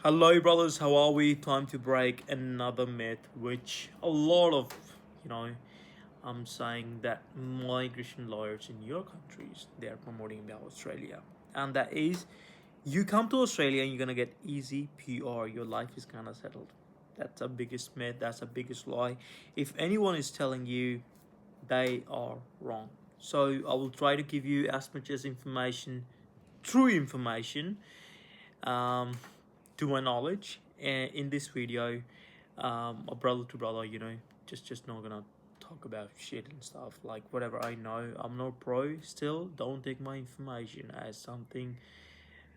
Hello, brothers. How are we? Time to break another myth, which a lot of, you know, I'm saying that migration lawyers in your countries they are promoting about Australia, and that is, you come to Australia and you're gonna get easy PR. Your life is kind of settled. That's the biggest myth. That's the biggest lie. If anyone is telling you, they are wrong. So I will try to give you as much as information, true information, um, to my knowledge. And in this video, a brother to brother, just not gonna talk about shit and stuff like whatever I know. I'm not pro. Still, don't take my information as something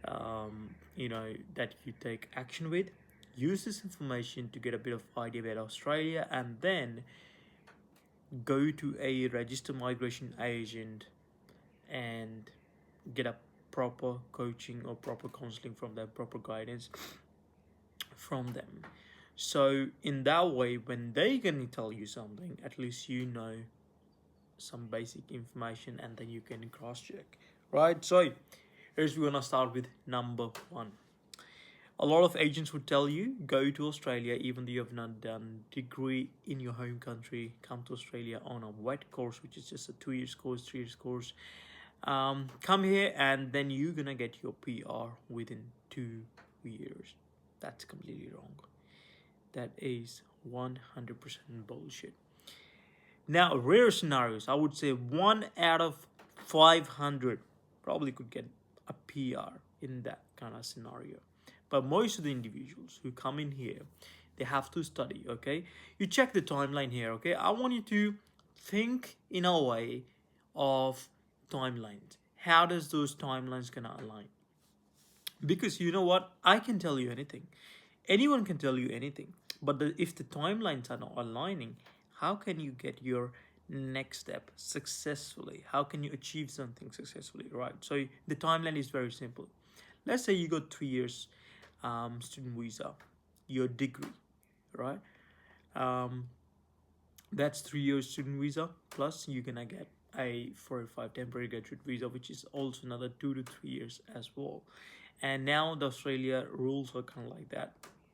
that you take action with. Use this information to get a bit of idea about Australia, and then go to a registered migration agent and get a proper coaching or proper counseling from them, proper guidance from them. So in that way, when they gonna tell you something, at least you know some basic information, and then you can cross check, right? So here's we're gonna start with number one. A lot of agents would tell you go to Australia even though you have not done degree in your home country. Come to Australia on a wet course, which is just a 2 years course, 3 years course. Come here and then you're gonna get your PR within 2 years. That's completely wrong. That is 100% bullshit. Now, rare scenarios, I would say 1 out of 500 probably could get a PR in that kind of scenario. But most of the individuals who come in here, they have to study, okay? You check the timeline here, okay? I want you to think in a way of timelines. How does those timelines gonna align? Because you know what? I can tell you anything. Anyone can tell you anything. But if the timelines are not aligning, how can you get your next step successfully? How can you achieve something successfully, right? So the timeline is very simple. Let's say you got 3 years student visa, your degree, right? Um, that's 3 years student visa plus you're gonna get a 4 or 5 temporary graduate visa, which is also another 2 to 3 years as well. And now the Australia rules are kind of like that.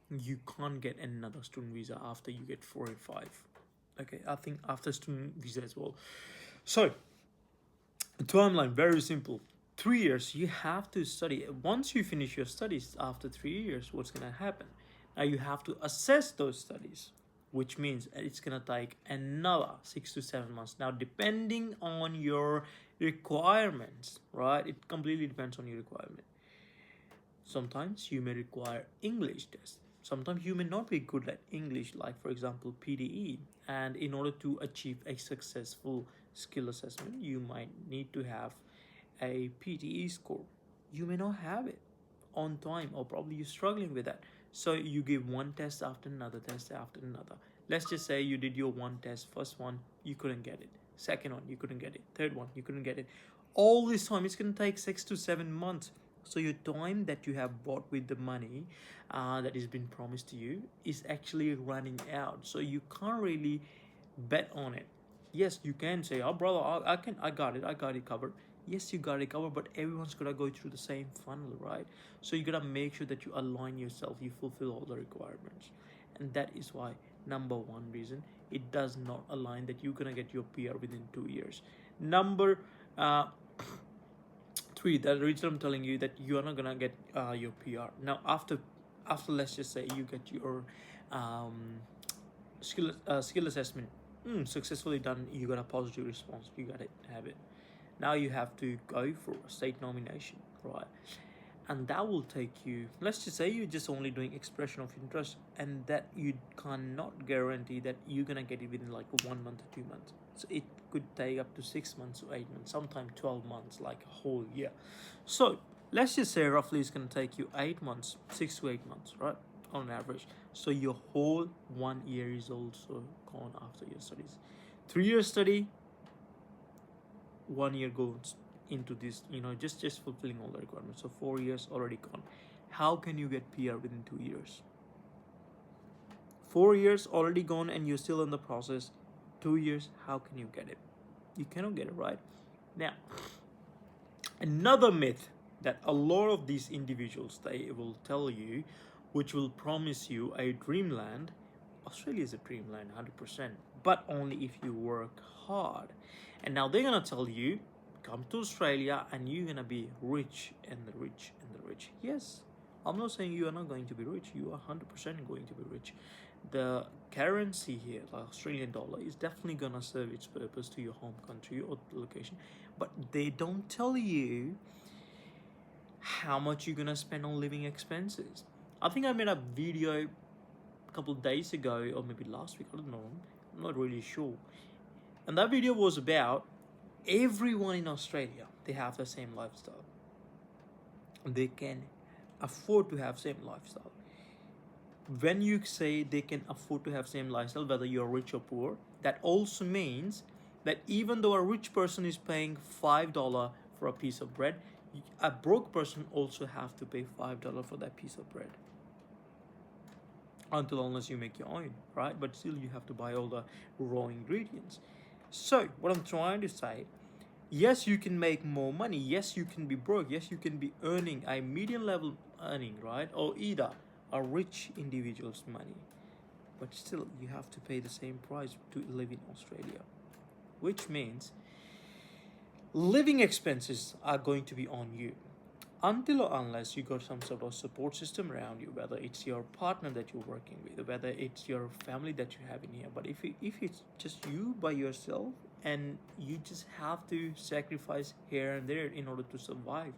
You can't get another student visa after you get 4 or 5. Okay, I think after student visa as well. So timeline very simple. 3 years you have to study. Once you finish your studies after 3 years, what's gonna happen? Now you have to assess those studies, which means it's gonna take another 6 to 7 months. Now, depending on your requirements, right? It completely depends on your requirement. Sometimes you may require English test. Sometimes you may not be good at English, like for example PDE. And in order to achieve a successful skill assessment, you might need to have a PTE score. You may not have it on time, or probably you're struggling with that. So you give one test after another test after another. Let's just say you did your one test, first one, you couldn't get it. Second one, you couldn't get it. Third one, you couldn't get it. All this time, it's going to take 6 to 7 months. So your time that you have bought with the money that has been promised to you is actually running out. So you can't really bet on it. Yes, you can say, "Oh, brother, I got it, I got it covered." Yes, you got it covered, but everyone's gonna go through the same funnel, right? So you gotta make sure that you align yourself, you fulfill all the requirements, and that is why number one reason it does not align that you're gonna get your PR within 2 years. Number three, the reason I'm telling you that you are not gonna get your PR now after let's just say you get your um, skill assessment successfully done, you got a positive response, you gotta have it. Now you have to go for a state nomination, right? And that will take you, let's just say you're just only doing expression of interest, and that you cannot guarantee that you're gonna get it within like 1 month or 2 months. So it could take up to 6 months or 8 months, sometimes 12 months, like a whole year. So let's just say roughly it's gonna take you 8 months, 6 to 8 months, right? On average. So your whole 1 year is also gone after your studies. 3 years study, 1 year goes into this, just fulfilling all the requirements. So 4 years already gone. How can you get PR within 2 years? 4 years already gone and you're still in the process. 2 years, how can you get it? You cannot get it, right? Now, another myth that a lot of these individuals they will tell you, which will promise you a dreamland. Australia is a dreamland, 100%, but only if you work hard. And now they're gonna tell you, come to Australia and you're gonna be rich and the rich and the rich. Yes, I'm not saying you are not going to be rich. You are 100% going to be rich. The currency here, the Australian dollar, is definitely gonna serve its purpose to your home country or location, but they don't tell you how much you're gonna spend on living expenses. I think I made a video a couple of days ago, or maybe last week, I don't know, I'm not really sure. And that video was about everyone in Australia, they have the same lifestyle. They can afford to have same lifestyle. When you say they can afford to have same lifestyle, whether you're rich or poor, that also means that even though a rich person is paying $5 for a piece of bread, a broke person also have to pay $5 for that piece of bread, until unless you make your own, right? But still you have to buy all the raw ingredients. So what I'm trying to say, yes, you can make more money, yes, you can be broke, yes, you can be earning a medium level earning, right? Or either a rich individual's money, but still you have to pay the same price to live in Australia, which means living expenses are going to be on you, until or unless you got some sort of support system around you, whether it's your partner that you're working with, whether it's your family that you have in here. But if it's just you by yourself, and you just have to sacrifice here and there in order to survive.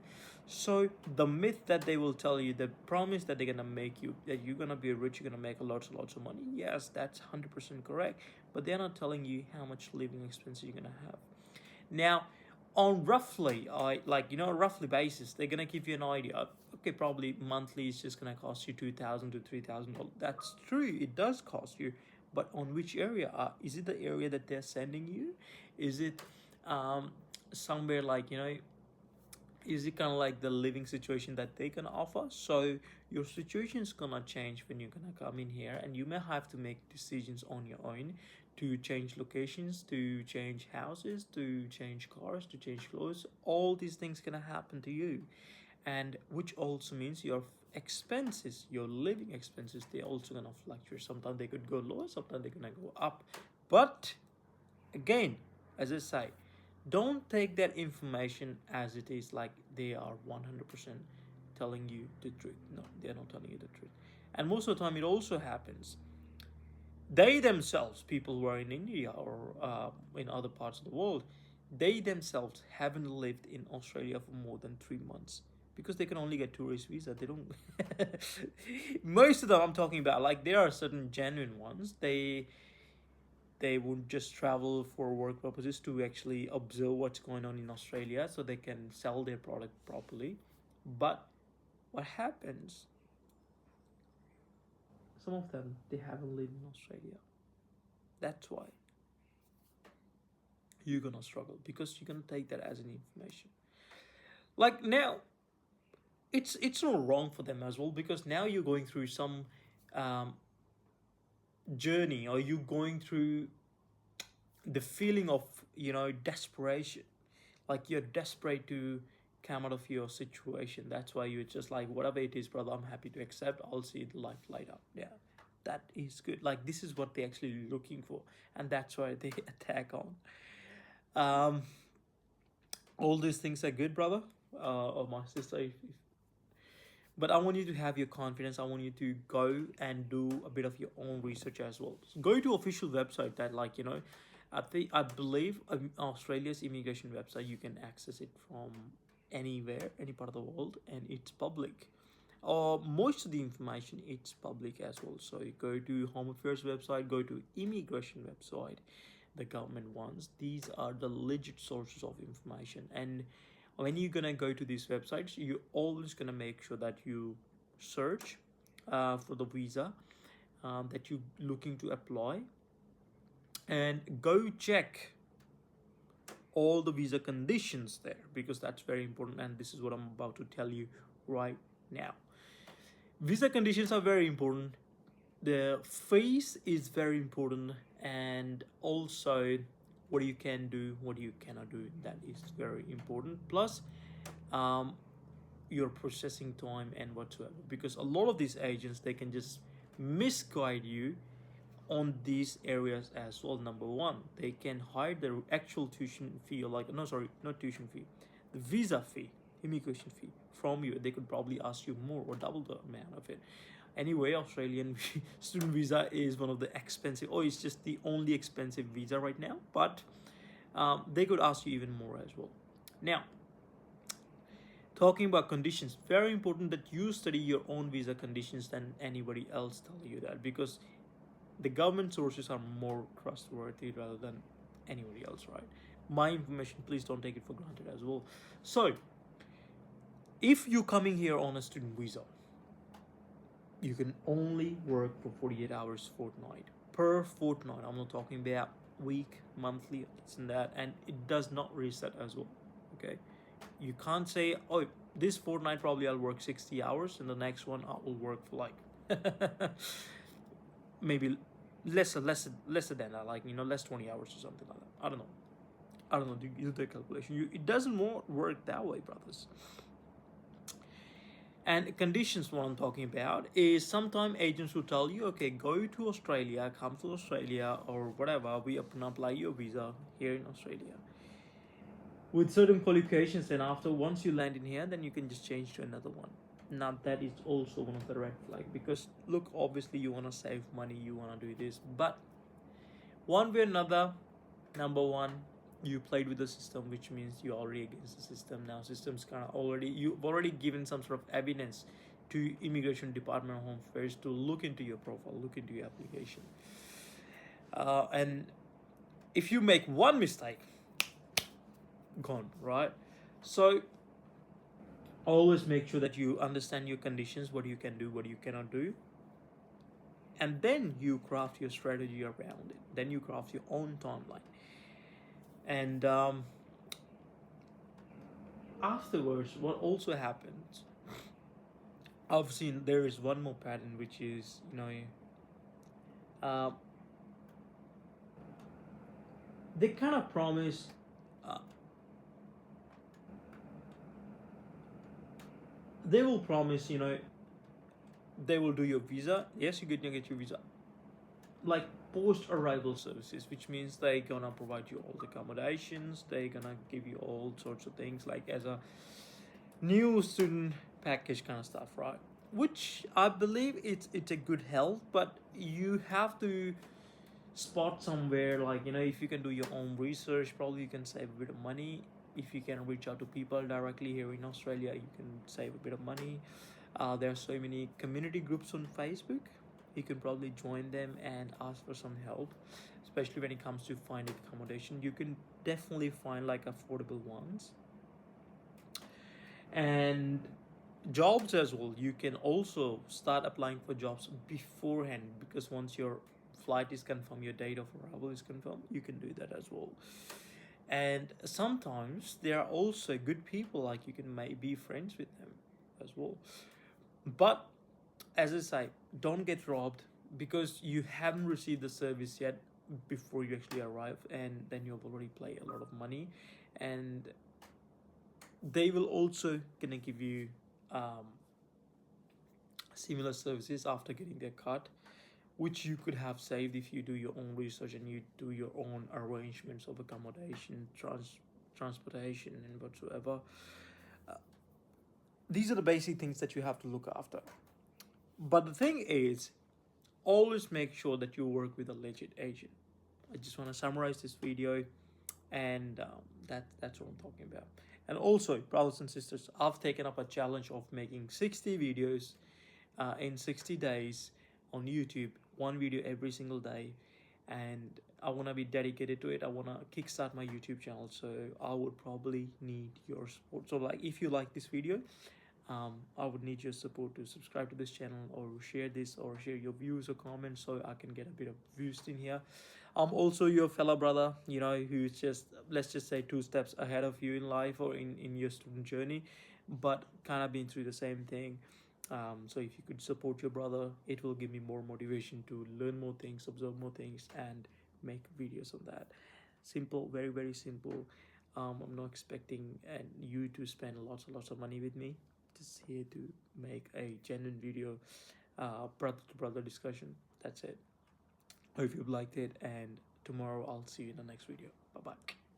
So the myth that they will tell you, the promise that they're gonna make you, that you're gonna be rich, you're gonna make lots and lots of money, yes, that's 100% correct, but they're not telling you how much living expenses you're gonna have. Now, on roughly, roughly basis, they're gonna give you an idea. Okay, probably monthly is just gonna cost you $2,000 to $3,000. That's true, it does cost you, but on which area? Is it the area that they're sending you? Is it somewhere like, is it kind of like the living situation that they can offer? So your situation is gonna change when you're gonna come in here, and you may have to make decisions on your own to change locations, to change houses, to change cars, to change clothes. All these things gonna happen to you, and which also means your expenses, your living expenses, they're also gonna fluctuate. Sometimes they could go lower, sometimes they're gonna go up. But again, as I say, don't take that information as it is, like they are 100% telling you the truth. No, they're not telling you the truth. And most of the time, it also happens. They themselves, people who are in India or in other parts of the world, they themselves haven't lived in Australia for more than 3 months, because they can only get tourist visa. They don't. Most of them I'm talking about, like there are certain genuine ones. They would just travel for work purposes to actually observe what's going on in Australia so they can sell their product properly. But what happens, some of them, they haven't lived in Australia. That's why you're gonna struggle, because you're gonna take that as an information. Like now, it's not wrong for them as well, because now you're going through some um, journey, or you going through the feeling of desperation, like you're desperate to come out of your situation. That's why you're just like, whatever it is, brother, I'm happy to accept. I'll see the life light up. Yeah, that is good. Like this is what they're actually looking for, and that's why they attack on. um all these things are good, brother, or my sister, but I want you to have your confidence. I want you to go and do a bit of your own research as well. So go to official website that, I believe Australia's immigration website, you can access it from anywhere, any part of the world, and it's public. Most of the information, it's public as well. So you go to Home Affairs website, go to immigration website, the government ones. These are the legit sources of information. And when you're gonna go to these websites, you're always gonna make sure that you search for the visa that you're looking to apply, and go check all the visa conditions there, because that's very important. And this is what I'm about to tell you right now. Visa conditions are very important. The fees is very important, and also what you can do, what you cannot do, that is very important. Plus, um, your processing time and whatsoever, because a lot of these agents, they can just misguide you on these areas as well. Number one, they can hide the actual tuition fee, or like, no, sorry, not tuition fee, the visa fee, immigration fee from you. They could probably ask you more or double the amount of it. Anyway, Australian student visa is one of the expensive, or it's just the only expensive visa right now, but they could ask you even more as well. Now, talking about conditions, very important that you study your own visa conditions than anybody else tell you that, because the government sources are more trustworthy rather than anybody else, right? My information, please don't take it for granted as well. So, if you're coming here on a student visa, you can only work for 48 hours fortnight per fortnight. I'm not talking about week, monthly, this and that, and it does not reset as well. Okay, you can't say, oh, this fortnight probably I'll work 60 hours and the next one I will work for like maybe lesser than that, like, less 20 hours or something like that. I don't know, do the calculation. It doesn't work that way, brothers. And conditions, what I'm talking about is sometimes agents will tell you, okay, go to Australia, come to Australia or whatever, we apply your visa here in Australia with certain qualifications, and after once you land in here, then you can just change to another one. Now that is also one of the red flag, because look, obviously you want to save money, you want to do this, but one way or another, number one, you played with the system, which means you're already against the system. Now system's kind of you've already given some sort of evidence to Immigration Department of Home Affairs to look into your profile, look into your application, and if you make one mistake, gone, right? So always make sure that you understand your conditions, what you can do, what you cannot do, and then you craft your strategy around it. Then you craft your own timeline. And afterwards, what also happens, I've seen there is one more pattern, which is, they kind of promise they will promise, they will do your visa. Yes, you're gonna get your visa, like post arrival services, which means they're gonna provide you all the accommodations, they're gonna give you all sorts of things, like as a new student package kind of stuff, right? Which I believe it's a good help, but you have to spot somewhere, like, if you can do your own research, probably you can save a bit of money. If you can reach out to people directly here in Australia, you can save a bit of money. There are so many community groups on Facebook. You can probably join them and ask for some help, especially when it comes to finding accommodation. You can definitely find like affordable ones. And jobs as well, you can also start applying for jobs beforehand, because once your flight is confirmed, your date of arrival is confirmed, you can do that as well. And sometimes there are also good people, like you can be friends with them as well. But as I say, don't get robbed because you haven't received the service yet before you actually arrive, and then you've already paid a lot of money. And they will also gonna give you similar services after getting their cut, which you could have saved if you do your own research and you do your own arrangements of accommodation, transportation, and whatsoever. Uh, these are the basic things that you have to look after. But the thing is, always make sure that you work with a legit agent. I just want to summarize this video, and that's what I'm talking about. And also, brothers and sisters, I've taken up a challenge of making 60 videos in 60 days on YouTube, one video every single day, and I want to be dedicated to it. I want to kickstart my YouTube channel, so I would probably need your support. So like, if you like this video, I would need your support to subscribe to this channel, or share this, or share your views or comments, so I can get a bit of boost in here. I'm also your fellow brother, who's just, let's just say, 2 steps ahead of you in life, or in your student journey, but kind of been through the same thing. So if you could support your brother, it will give me more motivation to learn more things, observe more things, and make videos of that. Simple, very, very simple. I'm not expecting you to spend lots and lots of money with me. just here to make a genuine video, brother to brother discussion. That's it. I hope you've liked it, and tomorrow I'll see you in the next video. Bye bye.